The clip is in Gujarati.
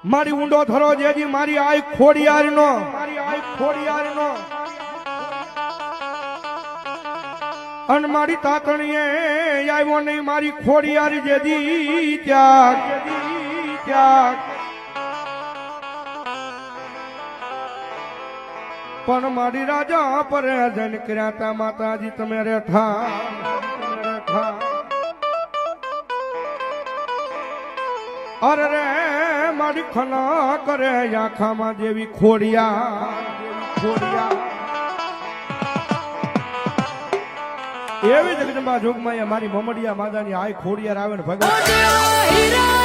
મારી ઊંડો ધરો જેજી મારી આય ખોડિયારનો અન મારી તાતણીએ આવ્યો નહીં મારી ખોડિયાર જેદી ત્યાગ પણ મારી રાજા પર જન કર્યા તા માતાજી તમે રેઠા અરે રે મારી ખના કરે આખામાં દેવી ખોડિયા એવી જગદંબા જોગમાં મારી મમડિયા માતાની આય ખોડિયાર આવે ને ભગવાન